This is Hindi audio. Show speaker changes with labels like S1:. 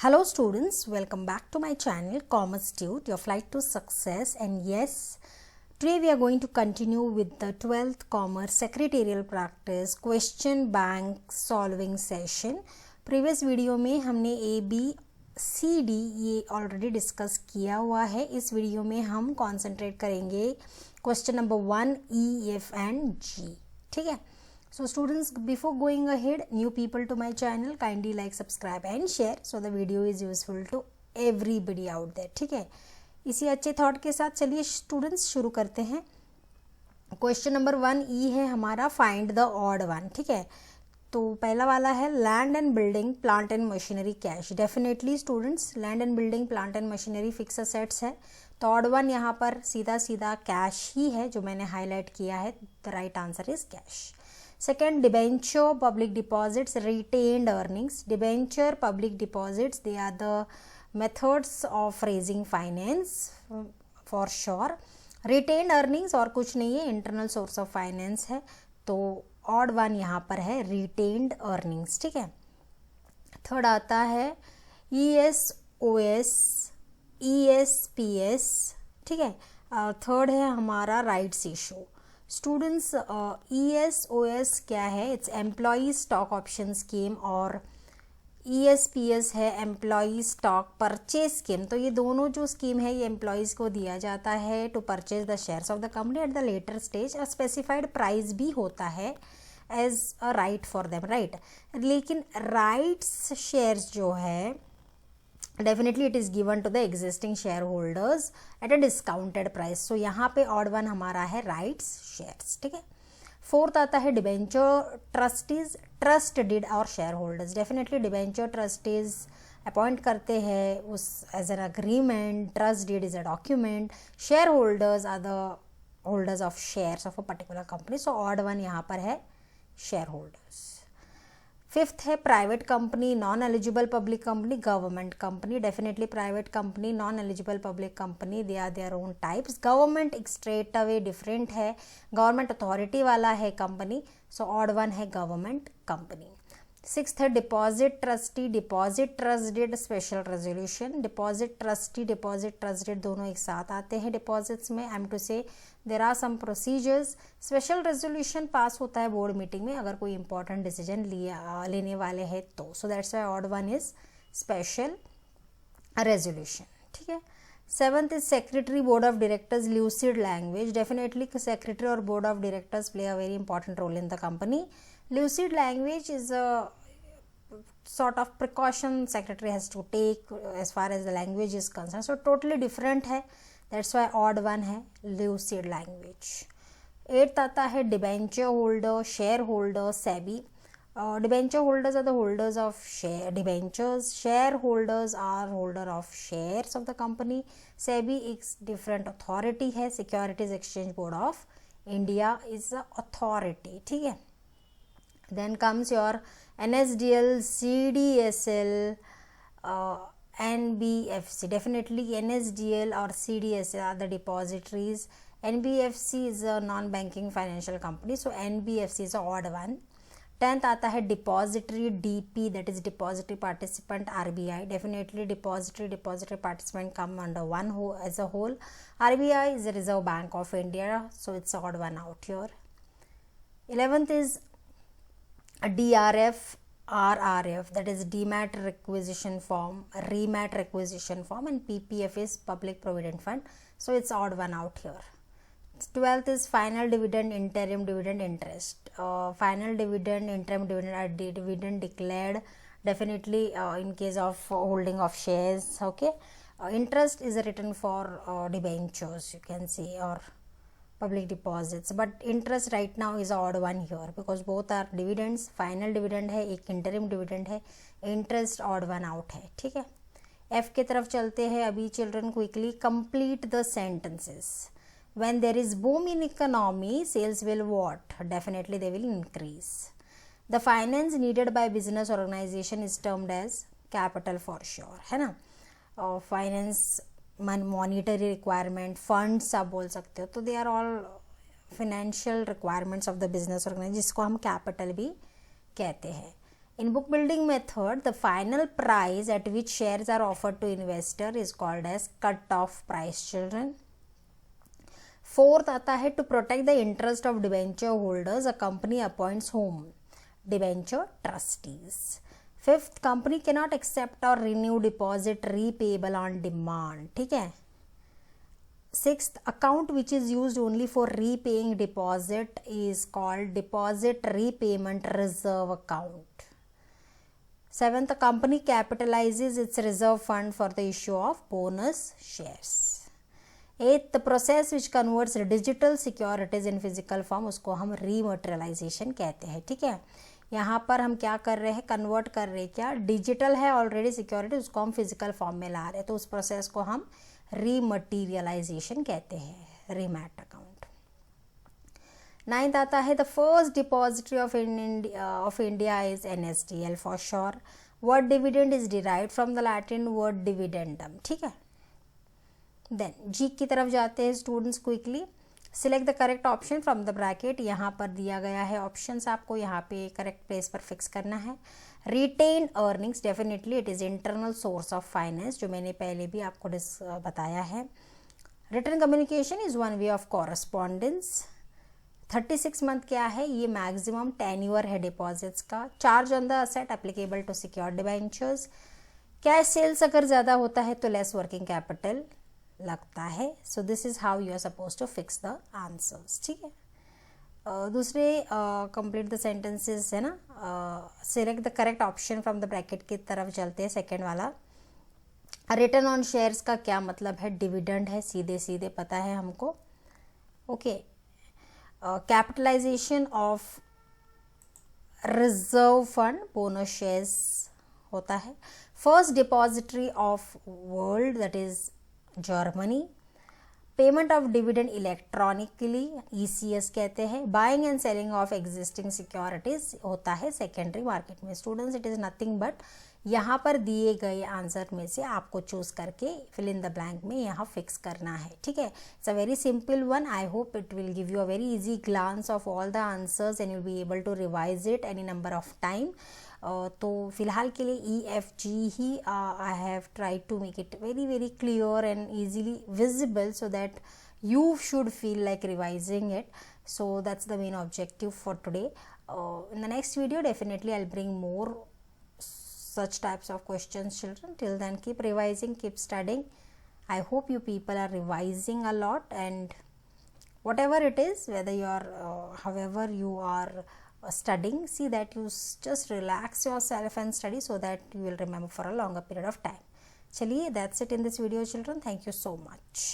S1: Hello students, welcome back to my channel Commerce Tute, your flight to success. And yes, today we are going to continue with the 12th Commerce Secretarial Practice Question Bank Solving Session. Previous video में हमने A, B, C, D ये ऑलरेडी डिस्कस किया हुआ है. इस वीडियो में हम कॉन्सेंट्रेट करेंगे question number 1, E, F and G. ठीक है. So students, before going ahead, new people to my channel, kindly like, subscribe and share so the video is useful to everybody out there. ठीक है. इसी अच्छे थॉट के साथ चलिए स्टूडेंट्स शुरू करते हैं. क्वेश्चन नंबर 1 ई है हमारा, फाइंड द ऑड वन. ठीक है. तो पहला वाला है land and building, plant and machinery, cash. Definitely students, land and building, plant and machinery fix assets है, तो ऑड वन यहाँ पर सीधा सीधा कैश ही है जो मैंने हाईलाइट किया है. The right answer is cash. Second, debenture, public deposits, retained earnings. Debenture, public deposits, they are the methods of raising finance for sure. Retained earnings और कुछ नहीं है, internal source of finance है, तो odd one यहाँ पर है retained earnings. ठीक है. Third आता है ESOS, ESPS. ठीक है. Third है हमारा rights issue. स्टूडेंट्स, ESOS क्या है? It's employee stock option scheme और ESPS है एम्प्लॉई स्टॉक परचेज स्कीम. तो ये दोनों जो स्कीम है ये एम्प्लॉयज़ को दिया जाता है to purchase the shares of the company at the later stage. और स्पेसिफाइड प्राइस भी होता है as a right for them, right. लेकिन राइट्स शेयर्स जो है definitely it is given to the existing share holders at a discounted price. So यहाँ पे ऑड वन हमारा है राइट्स शेयर्स. ठीक है. फोर्थ आता है डिबेंचर ट्रस्टीज, ट्रस्ट डीड और share holders. Definitely debenture trustees appoint करते हैं उस as an agreement, trust deed is a document, share holders are the holders of shares of a particular company. So odd one यहाँ पर है शेयर होल्डर्स. फिफ्थ है private company, non eligible public company, government company. Definitely private company, non eligible public company, they are their own types. Government एक स्ट्रेट अवे डिफरेंट है, गवर्नमेंट अथॉरिटी वाला है कंपनी. सो ऑड वन है गवर्नमेंट कंपनी. सिक्स्थ है deposit trustee, deposit trust deed, special resolution. Deposit trustee, deposit trust deed दोनों एक साथ आते हैं डिपॉजिट्स में. आई am to say there are some procedures. Special resolution pass होता है बोर्ड मीटिंग में अगर कोई इंपॉर्टेंट डिसीजन लेने वाले हैं तो. So that's why odd one is special resolution. ठीक है. Seventh is secretary, board of directors, lucid language. Definitely secretary और board of directors play a very important role in the company. Lucid language is a sort of precaution secretary has to take as far as the language is concerned. So totally different है. That's why odd one है lucid language. Eighth आता है debenture holder, shareholder, SEBI. Debenture holders are the holders of share debentures. Shareholders are holder of shares of the company. SEBI is different authority है. Securities Exchange Board of India is a authority. ठीक है. Then comes your NSDL, CDSL, NBFC. Definitely NSDL or CDSL are the depositories. NBFC is a non-banking financial company, so NBFC is a odd one. 10th आता है depository, DP, that is depository participant, RBI. Definitely depository participant come under one as a whole. RBI is the Reserve Bank of India, so it's odd one out here. 11th is DRF, RRF, that is Demat requisition form, Remat requisition form, and PPF is Public Provident Fund. So it's odd one out here. 12th is final dividend, interim dividend, interest. Final dividend, interim dividend are dividend declared definitely in case of holding of shares. Okay. Interest is written for debentures, you can see, or public deposits, but interest right now is odd one here because both are dividends. Final dividend है, एक interim dividend है, interest odd one out है. ठीक है. F के तरफ चलते हैं अभी children quickly. Complete the sentences. When there is boom in economy, sales will what? Definitely they will increase. The finance needed by business organization is termed as capital for sure, है ना. Finance मॉनिटरी रिक्वायरमेंट, फंड्स आप बोल सकते हो, तो they are all financial requirements of the business organization, जिसको हम कैपिटल भी कहते हैं. In book building method, the final price at which shares are offered to investor is called as cut-off price, children. Fourth आता है, to protect the interest of debenture holders, a company appoints whom? Debenture trustees. Fifth, company cannot accept or renew deposit repayable on demand. ठीक है. Sixth, account which is used only for repaying deposit is called deposit repayment reserve account. Seventh, the company capitalizes its reserve fund for the issue of bonus shares. Eighth, the process which converts digital securities in physical form, उसको हम rematerialization कहते हैं. ठीक है. यहाँ पर हम क्या कर रहे हैं, कन्वर्ट कर रहे हैं, क्या डिजिटल है ऑलरेडी सिक्योरिटी, उसको हम फिजिकल फॉर्म में ला रहे हैं, तो उस प्रोसेस को हम रीमटीरियलाइजेशन कहते हैं, रीमैट अकाउंट. नाइन्थ आता है, the first depository of India is NSDL for sure. Word dividend is derived from the Latin word dividendum. ठीक है. देन जी की तरफ जाते हैं students quickly. Select the correct option from the bracket. यहाँ पर दिया गया है ऑप्शंस, आपको यहाँ पे करेक्ट प्लेस पर फिक्स करना है. Retained earnings, definitely it is internal source of finance, जो मैंने पहले भी आपको बताया है. Return communication is one way of correspondence. 36 month क्या है, ये मैक्सिमम टेन्योर है डिपॉजिट्स का. Charge on the asset applicable to secured debentures. Cash sales अगर ज़्यादा होता है तो लेस वर्किंग कैपिटल लगता है. So this is how you are suppose to fix the answers. ठीक है. दूसरे कंप्लीट द सेंटेंसेस है ना. Select the correct option from the bracket की तरफ चलते हैं. सेकेंड वाला, रिटर्न ऑन शेयर्स का क्या मतलब है, डिविडेंड है, सीधे सीधे पता है हमको. Okay. Capitalization of reserve fund, bonus shares होता है. First depository of world, that is Germany. Payment of dividend electronically, ECS कहते हैं. Buying and selling of existing securities होता है सेकेंडरी मार्केट में. Students, it is nothing but यहाँ पर दिए गए आंसर में से आपको चूज करके फिल इन द ब्लैंक में यहाँ फिक्स करना है. ठीक है. It's a very simple one. I hope it will give you a very easy glance of all the answers and you'll be able to revise it any number of time. तो फिलहाल के लिए EFG ही I have try to make it very very clear and easily visible so that you should feel like revising it. So that's the main objective for today. In the next video definitely I'll bring more such types of questions, children. Till then, keep revising, keep studying. I hope you people are revising a lot, and whatever it is, whether you are however you are studying, see that you just relax yourself and study so that you will remember for a longer period of time. Chaliye, that's it in this video, children. Thank you so much.